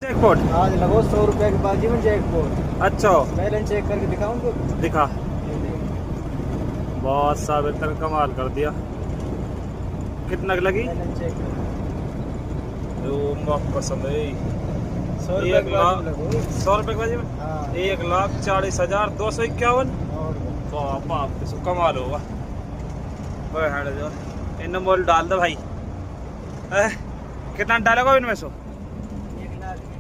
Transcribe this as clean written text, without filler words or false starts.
Jackpot आज लगो 100 रुपया की बाजी में जैकपॉट। अच्छा बैलेंस चेक करके दिखाऊं तो दिखा। बहुत साबित तक कमाल कर दिया। कितना की लगी? बैलेंस चेक कर। पसंद है 100 रुपया की बाजी में 100 रुपए की बाजी में हाँ 1,40,251। और बाप रे, कमाल होगा। इन मोल डाल दो भाई। कितना डालेगा इनमें से?